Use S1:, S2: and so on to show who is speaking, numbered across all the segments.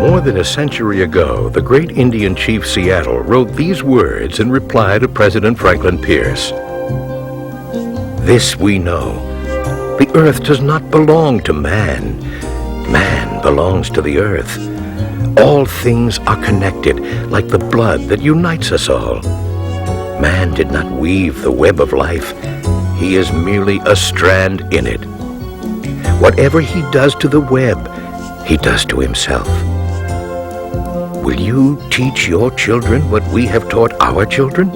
S1: More than a century ago, the great Indian chief Seattle wrote these words in reply to President Franklin Pierce. This we know, the earth does not belong to man. Man belongs to the earth. All things are connected like the blood that unites us all. Man did not weave the web of life. He is merely a strand in it. Whatever he does to the web, he does to himself. Will you teach your children what we have taught our children?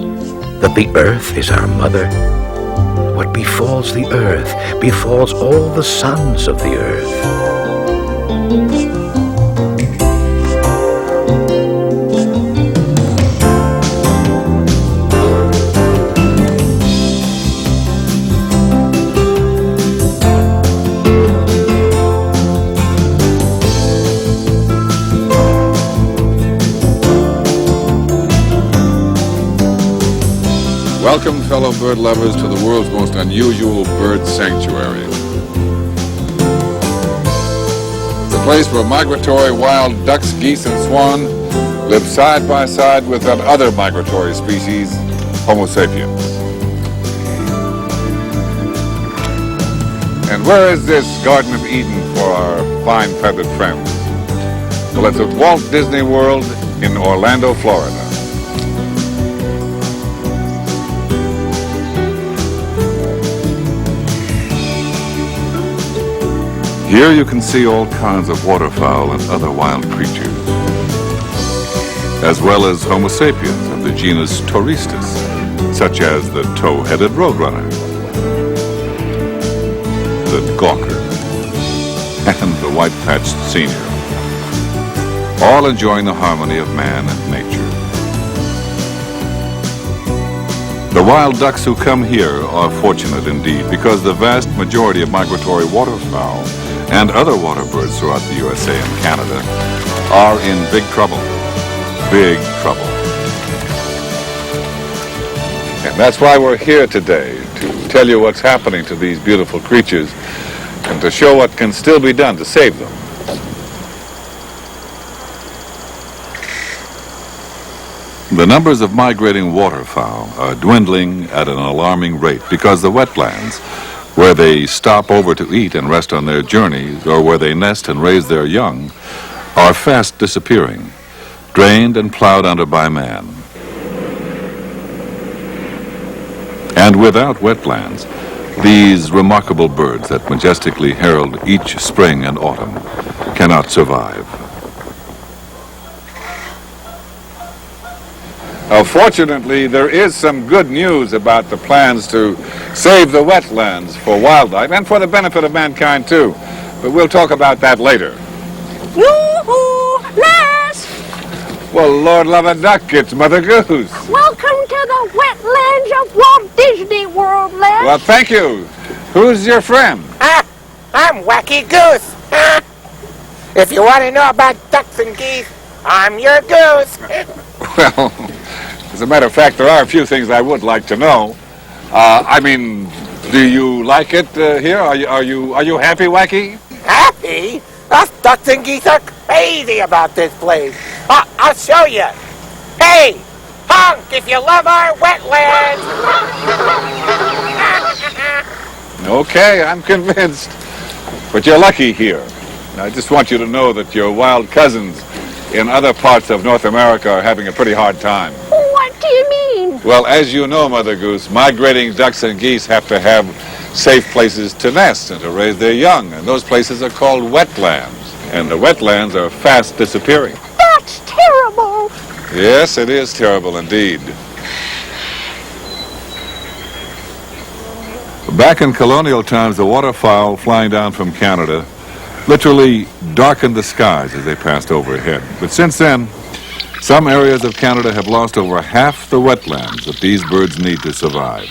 S1: That the earth is our mother? What befalls the earth befalls all the sons of the earth.
S2: Welcome, fellow bird lovers, to the world's most unusual bird sanctuary. The place where migratory wild ducks, geese, and swan live side by side with that other migratory species, Homo sapiens. And where is this Garden of Eden for our fine feathered friends? Well, it's at Walt Disney World in Orlando, Florida. Here you can see all kinds of waterfowl and other wild creatures, as well as Homo sapiens of the genus Tauristus, such as the tow-headed roadrunner, the gawker, and the white-patched senior, all enjoying the harmony of man and nature. The wild ducks who come here are fortunate indeed, because the vast majority of migratory waterfowl and other water birds throughout the USA and Canada are in big trouble. Big trouble. And that's why we're here today, to tell you what's happening to these beautiful creatures and to show what can still be done to save them. The numbers of migrating waterfowl are dwindling at an alarming rate because the wetlands, where they stop over to eat and rest on their journeys, or where they nest and raise their young, are fast disappearing, drained and plowed under by man. And without wetlands, these remarkable birds that majestically herald each spring and autumn cannot survive. Fortunately, there is some good news about the plans to save the wetlands for wildlife and for the benefit of mankind too. But we'll talk about that later.
S3: Yoo-hoo! Les!
S2: Well, Lord love a duck, it's Mother Goose.
S3: Welcome to the wetlands of Walt Disney World, Les.
S2: Well, thank you. Who's your friend?
S4: I'm Wacky Goose. If you want to know about ducks and geese, I'm your goose.
S2: Well, as a matter of fact, there are a few things I would like to know. Do you like it here? Are you happy, Wacky?
S4: Happy? Us ducks and geese are crazy about this place. I'll show you. Hey, honk if you love our wetlands.
S2: Okay, I'm convinced. But you're lucky here. I just want you to know that your wild cousins in other parts of North America are having a pretty hard time.
S3: What do you mean?
S2: Well, as you know, Mother Goose, migrating ducks and geese have to have safe places to nest and to raise their young, and those places are called wetlands, and the wetlands are fast disappearing.
S3: That's terrible.
S2: Yes, it is terrible indeed. Back in colonial times, the waterfowl flying down from Canada literally darkened the skies as they passed overhead. But since then, some areas of Canada have lost over half the wetlands that these birds need to survive.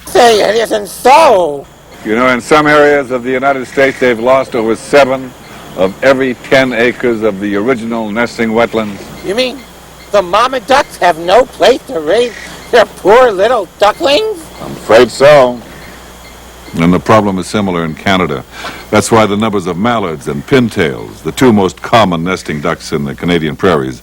S4: Say, it isn't so.
S2: You know, in some areas of the United States, they've lost over 7 of every 10 acres of the original nesting wetlands.
S4: You mean the mama ducks have no place to raise their poor little ducklings?
S2: I'm afraid so. And the problem is similar in Canada. That's why the numbers of mallards and pintails, the two most common nesting ducks in the Canadian prairies,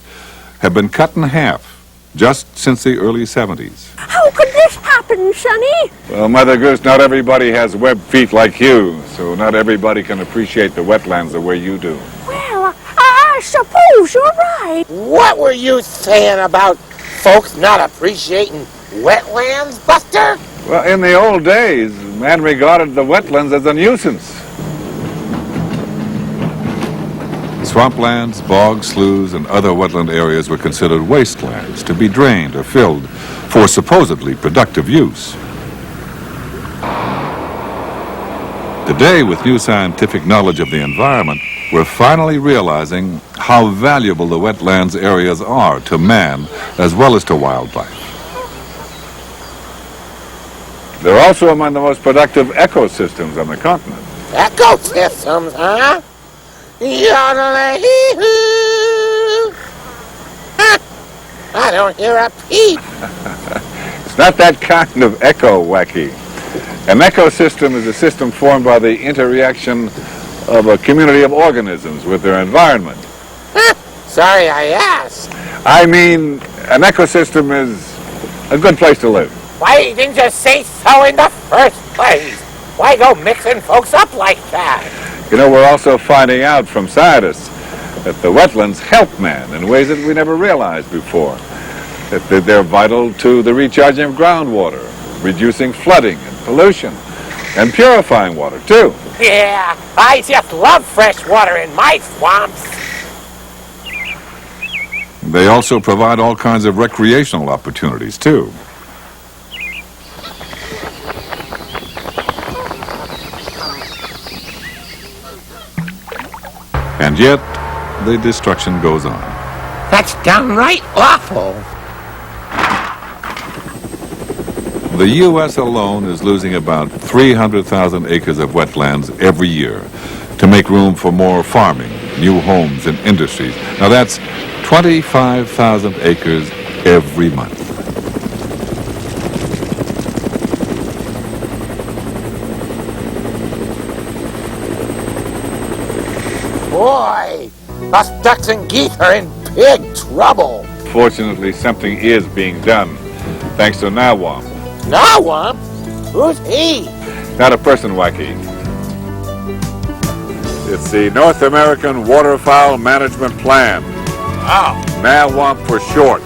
S2: have been cut in half just since the early 70s.
S3: How could this happen, Sonny?
S2: Well, Mother Goose, not everybody has web feet like you, so not everybody can appreciate the wetlands the way you do.
S3: Well, I suppose you're right.
S4: What were you saying about folks not appreciating wetlands, Buster?
S2: Well, in the old days, man regarded the wetlands as a nuisance. Swamplands, bogs, sloughs, and other wetland areas were considered wastelands to be drained or filled for supposedly productive use. Today, with new scientific knowledge of the environment, we're finally realizing how valuable the wetlands areas are to man as well as to wildlife. They're also among the most productive ecosystems on the continent.
S4: Ecosystems, huh? Yodelay-hee-hoo. I don't hear a peep.
S2: It's not that kind of echo, Wacky. An ecosystem is a system formed by the interaction of a community of organisms with their environment.
S4: Sorry I asked.
S2: I mean, an ecosystem is a good place to live.
S4: Why didn't you say so in the first place? Why go mixing folks up like that?
S2: You know, we're also finding out from scientists that the wetlands help man in ways that we never realized before. That they're vital to the recharging of groundwater, reducing flooding and pollution, and purifying water, too.
S4: Yeah, I just love fresh water in my swamps.
S2: They also provide all kinds of recreational opportunities, too. And yet, the destruction goes on.
S4: That's downright awful.
S2: The U.S. alone is losing about 300,000 acres of wetlands every year to make room for more farming, new homes, and industries. Now that's 25,000 acres every month.
S4: Boy, us ducks and geese are in big trouble.
S2: Fortunately, something is being done, thanks to NAWAM.
S4: Nawam? Who's he?
S2: Not a person, Wacky. It's the North American Waterfowl Management Plan.
S4: Oh.
S2: NAWAMP for short.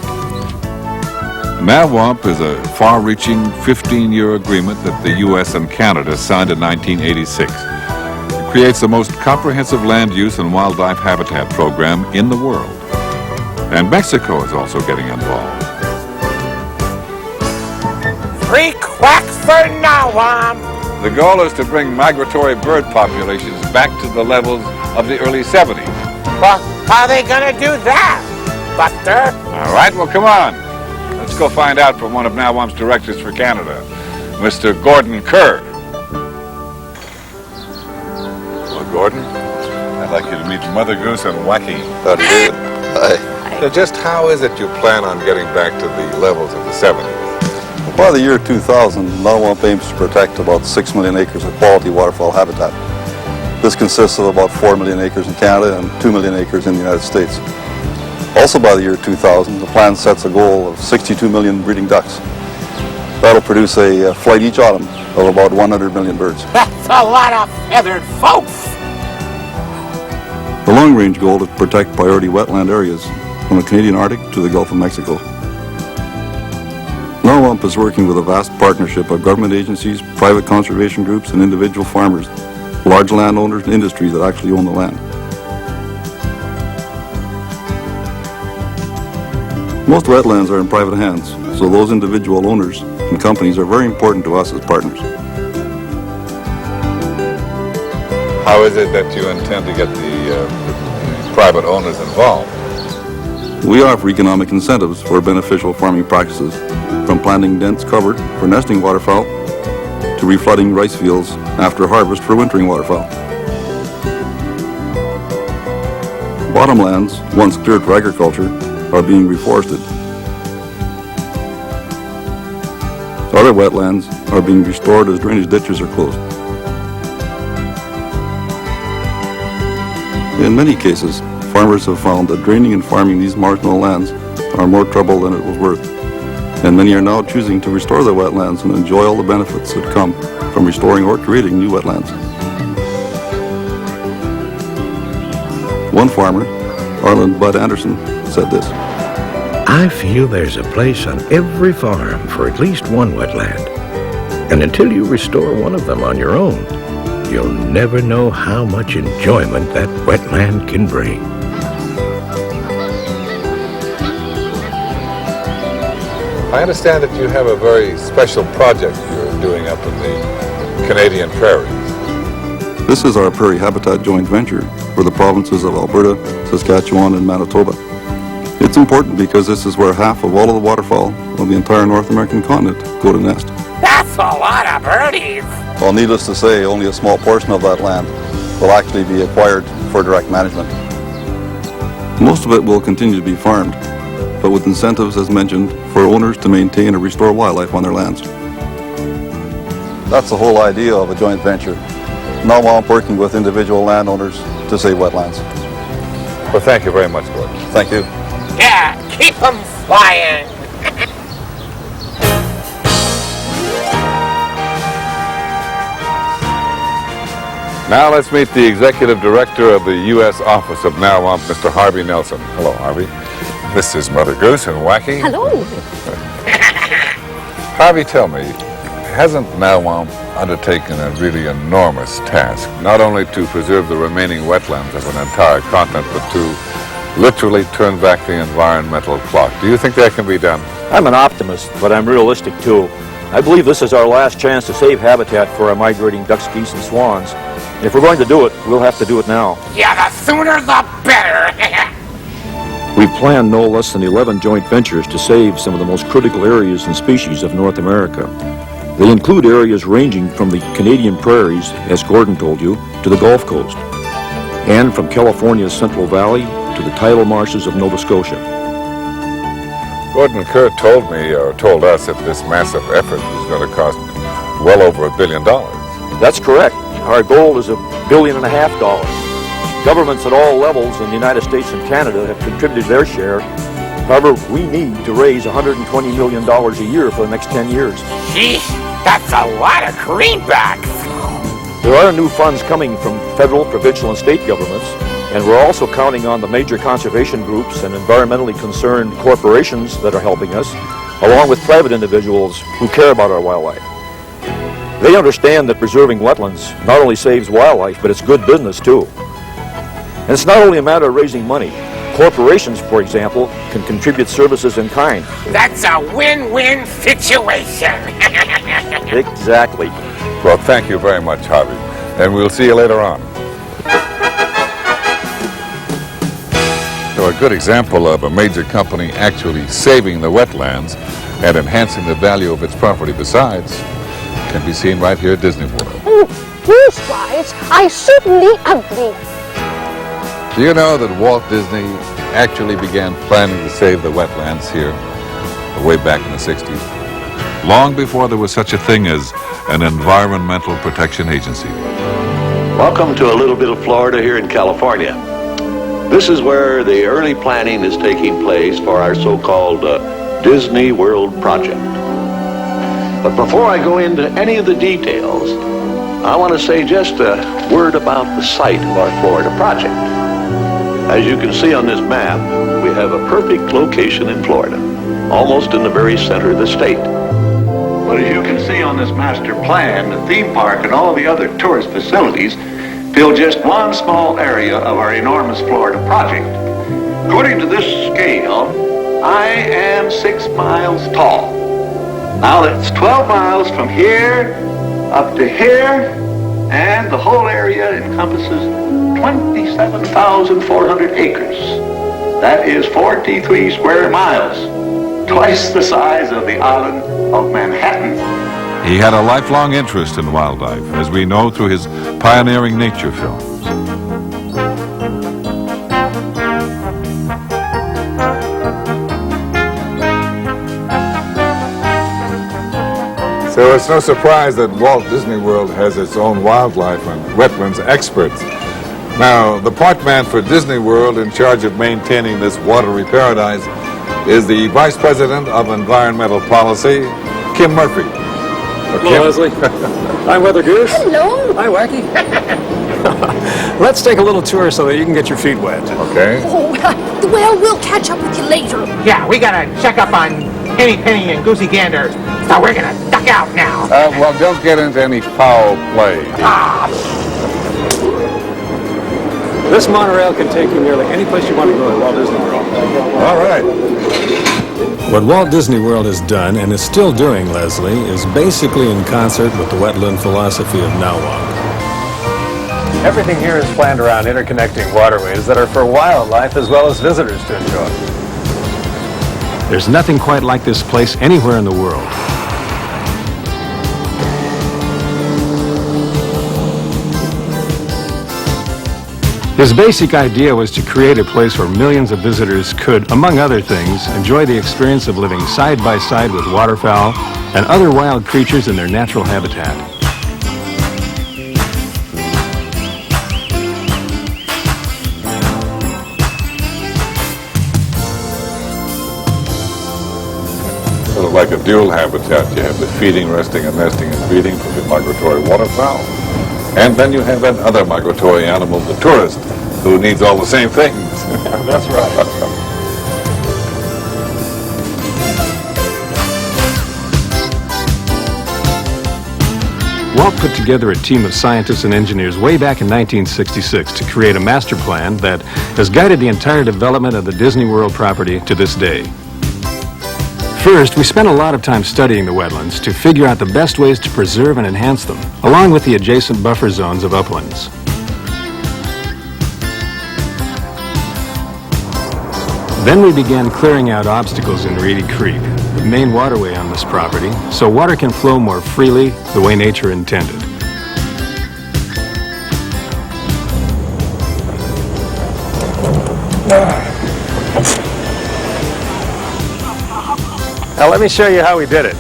S2: NAWAMP is a far-reaching 15-year agreement that the U.S. and Canada signed in 1986. It creates the most comprehensive land use and wildlife habitat program in the world. And Mexico is also getting involved.
S4: 3 quacks for Nawam.
S2: The goal is to bring migratory bird populations back to the levels of the early 70s.
S4: Well, how are they gonna do that, Buster?
S2: All right, well, come on. Let's go find out from one of NAWAM's directors for Canada, Mr. Gordon Kerr. Well, Gordon, I'd like you to meet Mother Goose and Wacky.
S5: Howdy, David. Hi.
S2: Now, just how is it you plan on getting back to the levels of the 70s?
S5: By the year 2000, NAWAMP aims to protect about 6 million acres of quality waterfowl habitat. This consists of about 4 million acres in Canada and 2 million acres in the United States. Also by the year 2000, the plan sets a goal of 62 million breeding ducks. That'll produce a flight each autumn of about 100 million birds.
S4: That's a lot of feathered folks.
S5: The long-range goal is to protect priority wetland areas from the Canadian Arctic to the Gulf of Mexico. NAWAMP is working with a vast partnership of government agencies, private conservation groups, and individual farmers, large landowners and industries that actually own the land. Most wetlands are in private hands, so those individual owners and companies are very important to us as partners.
S2: How is it that you intend to get the private owners involved?
S5: We offer economic incentives for beneficial farming practices, from planting dense cover for nesting waterfowl to reflooding rice fields after harvest for wintering waterfowl. Bottomlands, once cleared for agriculture, are being reforested. Other wetlands are being restored as drainage ditches are closed. In many cases, farmers have found that draining and farming these marginal lands are more trouble than it was worth. And many are now choosing to restore their wetlands and enjoy all the benefits that come from restoring or creating new wetlands. One farmer, Arlen Bud Anderson, said this:
S1: I feel there's a place on every farm for at least one wetland. And until you restore one of them on your own, you'll never know how much enjoyment that wetland can bring.
S2: I understand that you have a very special project you're doing up in the Canadian prairies.
S5: This is our prairie habitat joint venture for the provinces of Alberta, Saskatchewan, and Manitoba. It's important because this is where half of all of the waterfowl of the entire North American continent go to nest.
S4: That's a lot of birdies.
S5: Well, needless to say, only a small portion of that land will actually be acquired for direct management. Most of it will continue to be farmed, but with incentives, as mentioned, for owners to maintain or restore wildlife on their lands. That's the whole idea of a joint venture. Now I'm working with individual landowners to save wetlands.
S2: Well, thank you very much, Gordon.
S5: Thank you.
S4: Yeah, keep them flying.
S2: Now let's meet the Executive Director of the U.S. Office of NAWAMP, Mr. Harvey Nelson. Hello, Harvey. This is Mother Goose and Wacky.
S3: Hello.
S2: Harvey, tell me, hasn't NAWAMP undertaken a really enormous task, not only to preserve the remaining wetlands of an entire continent, but to literally turn back the environmental clock? Do you think that can be done?
S6: I'm an optimist, but I'm realistic too. I believe this is our last chance to save habitat for our migrating ducks, geese, and swans. If we're going to do it, we'll have to do it now.
S4: Yeah, the sooner the better.
S6: We've planned no less than 11 joint ventures to save some of the most critical areas and species of North America. They include areas ranging from the Canadian prairies, as Gordon told you, to the Gulf Coast, and from California's Central Valley to the tidal marshes of Nova Scotia.
S2: Gordon Kerr told me, or told us, that this massive effort is going to cost well over $1 billion.
S6: That's correct. Our goal is $1.5 billion. Governments at all levels in the United States and Canada have contributed their share. However, we need to raise $120 million a year for the next 10 years.
S4: Sheesh, that's a lot of greenbacks.
S6: There are new funds coming from federal, provincial, and state governments, and we're also counting on the major conservation groups and environmentally concerned corporations that are helping us, along with private individuals who care about our wildlife. They understand that preserving wetlands not only saves wildlife, but it's good business too. And it's not only a matter of raising money. Corporations, for example, can contribute services in kind.
S4: That's a win-win situation.
S6: Exactly.
S2: Well, thank you very much, Harvey, and we'll see you later on. So a good example of a major company actually saving the wetlands and enhancing the value of its property besides can be seen right here at Disney World.
S3: Here's-wise, I certainly agree.
S2: Do you know that Walt Disney actually began planning to save the wetlands here way back in the 60s? Long before there was such a thing as an Environmental Protection Agency.
S7: Welcome to a little bit of Florida here in California. This is where the early planning is taking place for our so-called Disney World project. But before I go into any of the details, I want to say just a word about the site of our Florida project. As you can see on this map, we have a perfect location in Florida, almost in the very center of the state. But as you can see on this master plan, the theme park and all the other tourist facilities fill just one small area of our enormous Florida project. According to this scale, I am 6 miles tall. Now that's 12 miles from here up to here, and the whole area encompasses 27,400 acres. That is 43 square miles, twice the size of the island of Manhattan.
S2: He had a lifelong interest in wildlife, as we know through his pioneering nature films. So it's no surprise that Walt Disney World has its own wildlife and wetlands experts. Now, the point man for Disney World in charge of maintaining this watery paradise is the Vice President of Environmental Policy, Kim Murphy.
S6: Hello, Leslie. I'm Weather Goose.
S3: Hello.
S6: Hi, Wacky. Let's take a little tour so that you can get your feet wet.
S2: Okay.
S3: Oh, well, we'll catch up with you later.
S4: Yeah, we gotta check up on Henny Penny and Goosey Gander, so we're gonna duck out now.
S2: Well, don't get into any foul play.
S6: This monorail can take you nearly any place you want to go at Walt Disney World.
S2: All right.
S8: What Walt Disney World has done, and is still doing, Leslie, is basically in concert with the wetland philosophy of Nawak.
S6: Everything here is planned around interconnecting waterways that are for wildlife as well as visitors to enjoy.
S8: There's nothing quite like this place anywhere in the world. His basic idea was to create a place where millions of visitors could, among other things, enjoy the experience of living side by side with waterfowl and other wild creatures in their natural habitat.
S2: Sort of like a dual habitat. You have the feeding, resting, and nesting and breeding for the migratory waterfowl. And then you have that other migratory animal, the tourist, who needs all the same things.
S6: That's right.
S8: Walt put together a team of scientists and engineers way back in 1966 to create a master plan that has guided the entire development of the Disney World property to this day. First, we spent a lot of time studying the wetlands to figure out the best ways to preserve and enhance them, along with the adjacent buffer zones of uplands. Then we began clearing out obstacles in Reedy Creek, the main waterway on this property, so water can flow more freely the way nature intended.
S6: Now let me show you how we did it.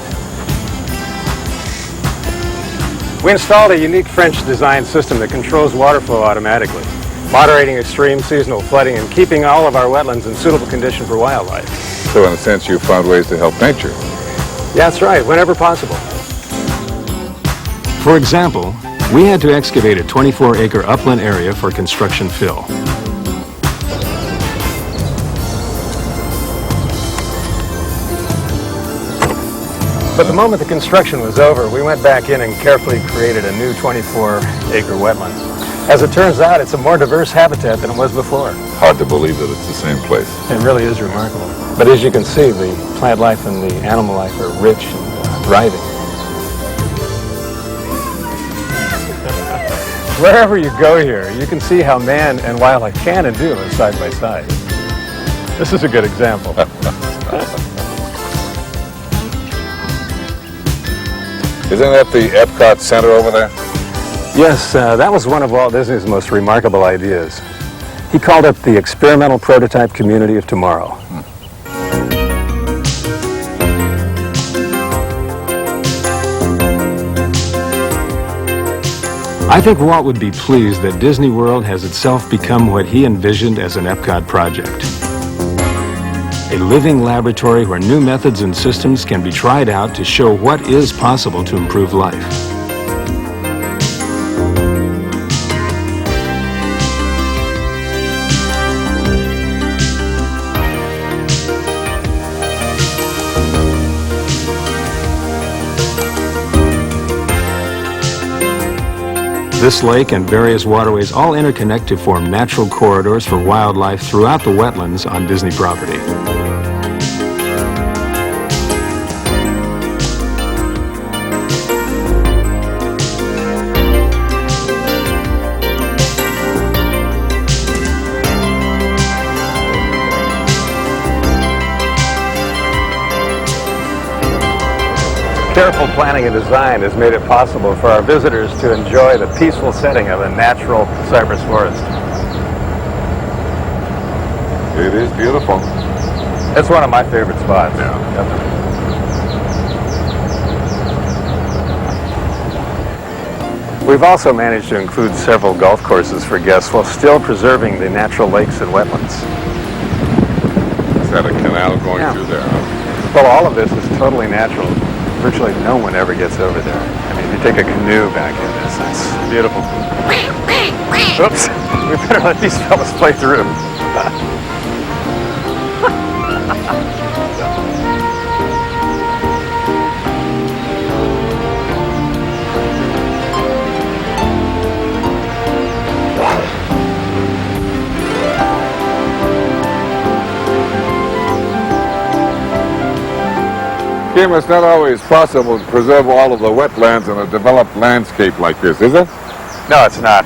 S6: We installed a unique French-designed system that controls water flow automatically, moderating extreme seasonal flooding and keeping all of our wetlands in suitable condition for wildlife.
S2: So in a sense, you found ways to help nature.
S6: Yeah, that's right, whenever possible.
S8: For example, we had to excavate a 24-acre upland area for construction fill.
S6: But the moment the construction was over, we went back in and carefully created a new 24-acre wetland. As it turns out, it's a more diverse habitat than it was before.
S2: Hard to believe that it's the same place.
S6: It really is remarkable. But as you can see, the plant life and the animal life are rich and thriving. Wherever you go here, you can see how man and wildlife can and do live side by side. This is a good example.
S2: Isn't that the Epcot Center over there?
S6: Yes, that was one of Walt Disney's most remarkable ideas. He called it the experimental prototype community of tomorrow.
S8: I think Walt would be pleased that Disney World has itself become what he envisioned as an Epcot project. A living laboratory where new methods and systems can be tried out to show what is possible to improve life. This lake and various waterways all interconnect to form natural corridors for wildlife throughout the wetlands on Disney property.
S6: Careful planning and design has made it possible for our visitors to enjoy the peaceful setting of a natural cypress forest.
S2: It is beautiful.
S6: It's one of my favorite spots.
S2: Yeah.
S8: We've also managed to include several golf courses for guests while still preserving the natural lakes and wetlands.
S2: Is that a canal going
S8: Yeah.
S2: through there? Huh?
S8: Well, all of this is totally natural. Virtually no one ever gets over there. I mean, if you take a canoe back in this, it's beautiful. Oops, we better let these fellas play through.
S2: Kim, it's not always possible to preserve all of the wetlands in a developed landscape like this, is it?
S8: No, it's not.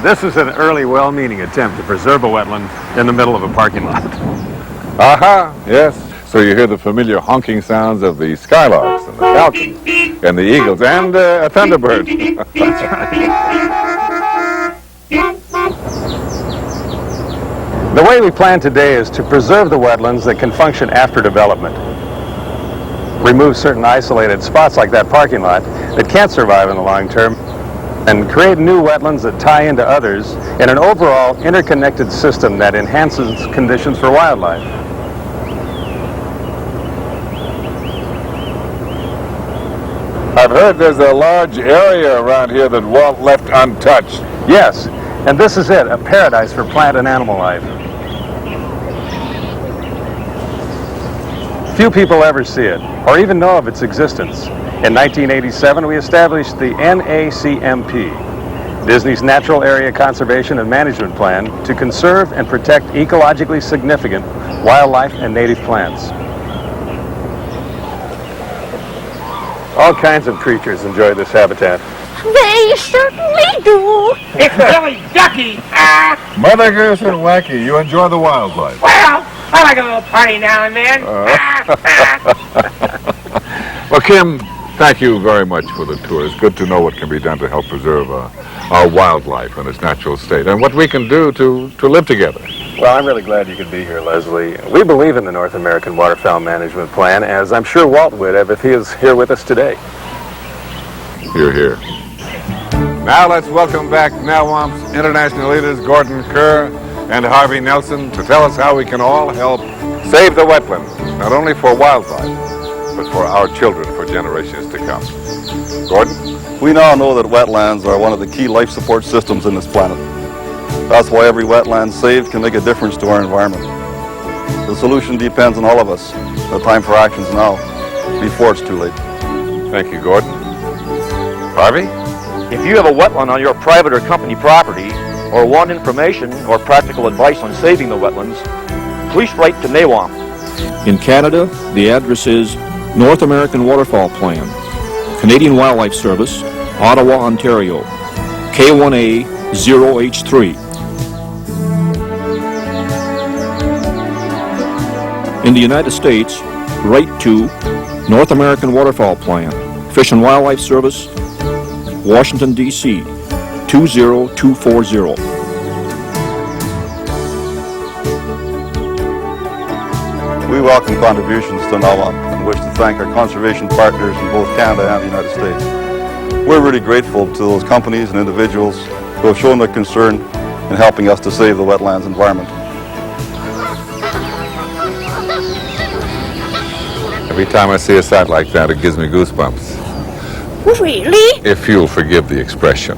S8: This is an early, well-meaning attempt to preserve a wetland in the middle of a parking lot.
S2: Aha, yes. So you hear the familiar honking sounds of the skylarks and the falcons and the eagles and a thunderbird.
S8: The way we plan today is to preserve the wetlands that can function after development. Remove certain isolated spots like that parking lot that can't survive in the long term, and create new wetlands that tie into others in an overall interconnected system that enhances conditions for wildlife.
S2: I've heard there's a large area around here that Walt left untouched.
S8: Yes, and this is it, a paradise for plant and animal life. Few people ever see it, or even know of its existence. In 1987, we established the NACMP, Disney's Natural Area Conservation and Management Plan, to conserve and protect ecologically significant wildlife and native plants. All kinds of creatures enjoy this habitat.
S3: They certainly do.
S4: It's really ducky.
S2: Mother Goose and Wacky, you enjoy the wildlife.
S4: Well, I like a little party now and then.
S2: Well, Kim, thank you very much for the tour. It's good to know what can be done to help preserve our wildlife in its natural state and what we can do to live together.
S8: Well, I'm really glad you could be here, Leslie. We believe in the North American Waterfowl Management Plan, as I'm sure Walt would have if he was here with us today.
S2: Hear, hear. Now let's welcome back NAWAMP's international leaders Gordon Kerr and Harvey Nelson to tell us how we can all help save the wetlands, not only for wildlife, but for our children for generations to come. Gordon?
S5: We now know that wetlands are one of the key life support systems in this planet. That's why every wetland saved can make a difference to our environment. The solution depends on all of us. The time for action is now, before it's too late.
S2: Thank you, Gordon. Harvey?
S6: If you have a wetland on your private or company property, or want information or practical advice on saving the wetlands, please write to NAWAMP.
S9: In Canada, the address is North American Waterfowl Plan, Canadian Wildlife Service, Ottawa, Ontario, K1A 0H3. In the United States, write to North American Waterfowl Plan, Fish and Wildlife Service, Washington, D.C., 20240.
S5: We welcome contributions to NAWAMP and wish to thank our conservation partners in both Canada and the United States. We're really grateful to those companies and individuals who have shown their concern in helping us to save the wetlands environment.
S2: Every time I see a sight like that, it gives me goosebumps.
S3: Really?
S2: If you'll forgive the expression.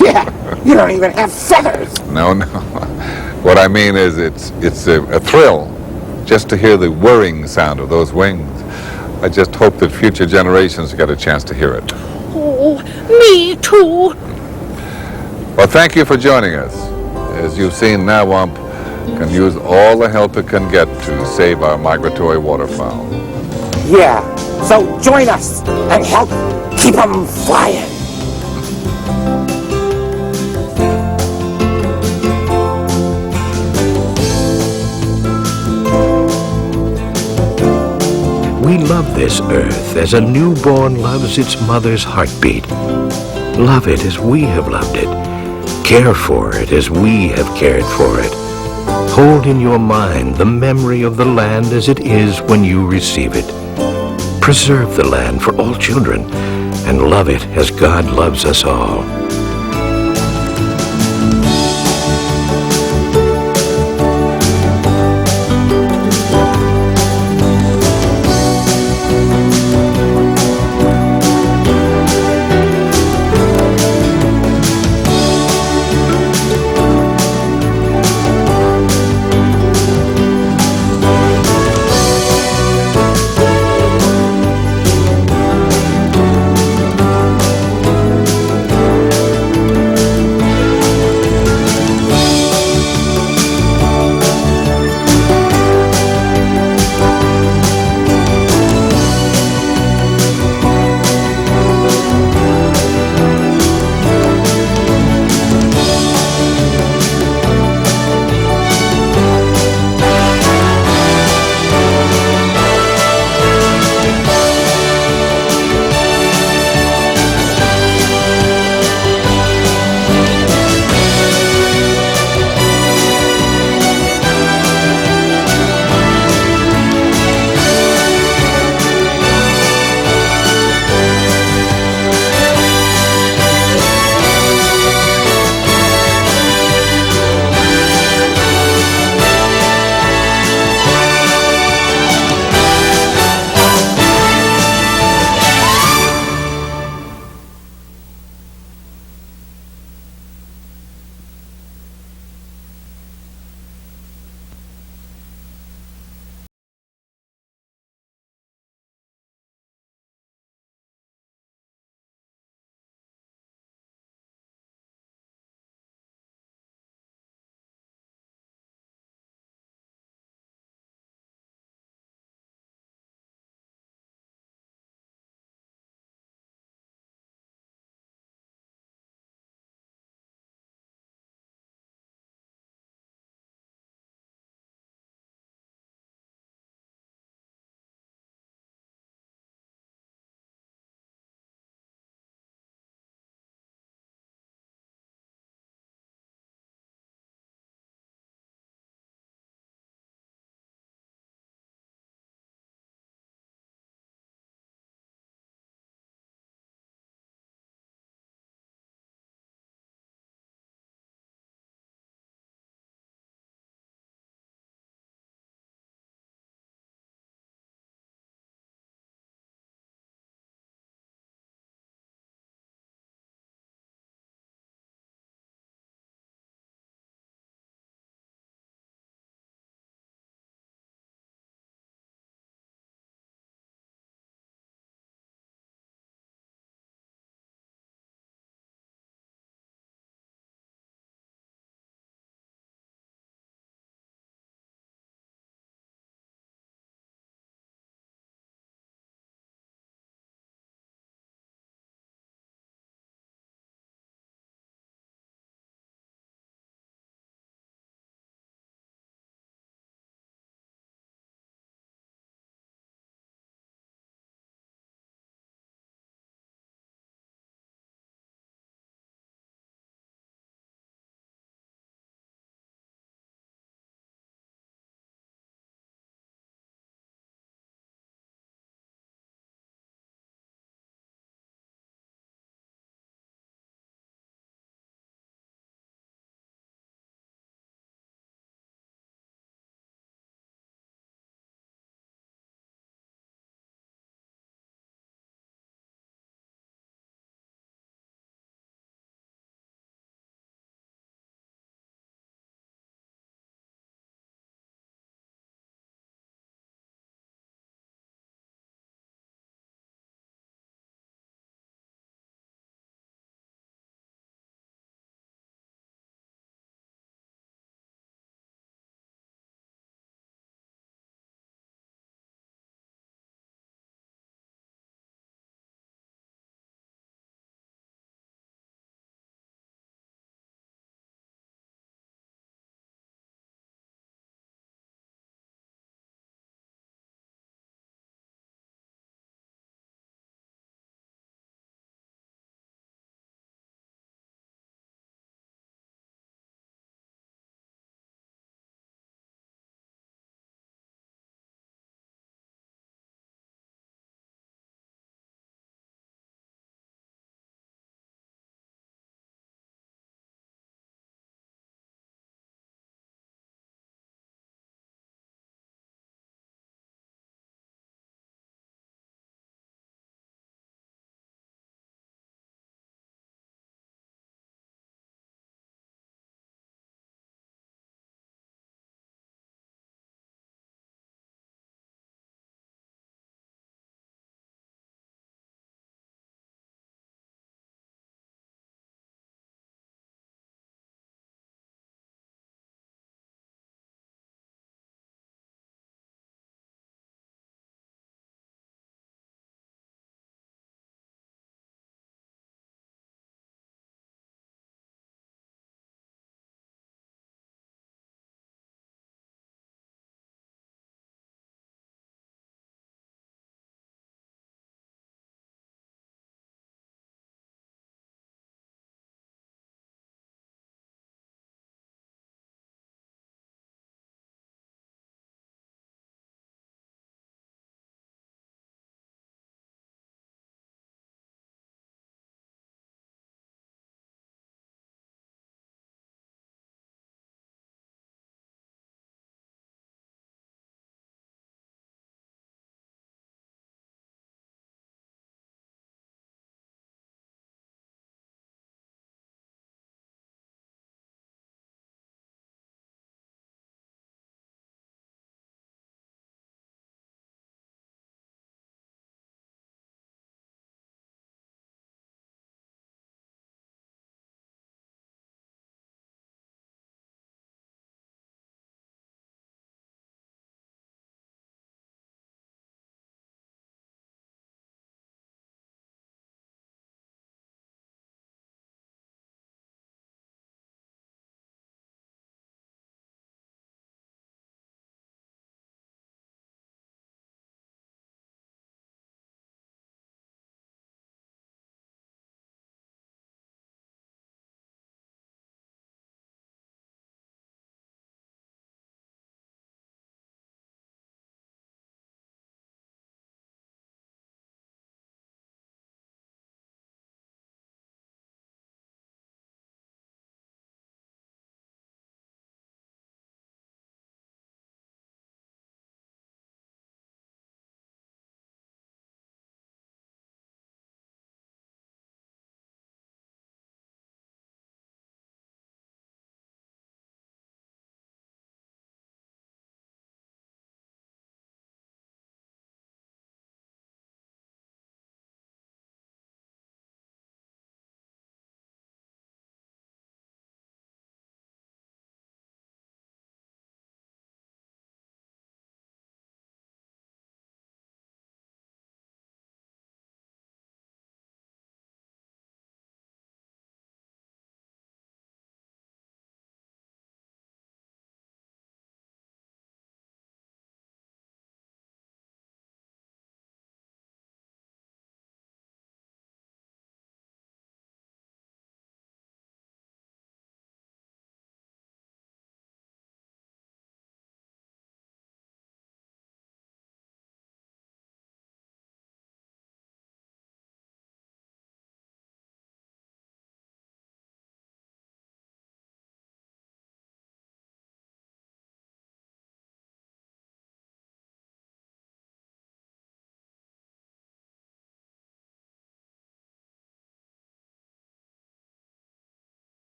S4: Yeah, you don't even have feathers.
S2: No. What I mean is it's a thrill just to hear the whirring sound of those wings. I just hope that future generations get a chance to hear it.
S3: Oh, me too.
S2: Well, thank you for joining us. As you've seen, NAWAMP can use all the help it can get to save our migratory waterfowl.
S4: Yeah, so join us and help keep them flying.
S1: We love this earth as a newborn loves its mother's heartbeat. Love it as we have loved it. Care for it as we have cared for it. Hold in your mind the memory of the land as it is when you receive it. Preserve the land for all children, and love it as God loves us all.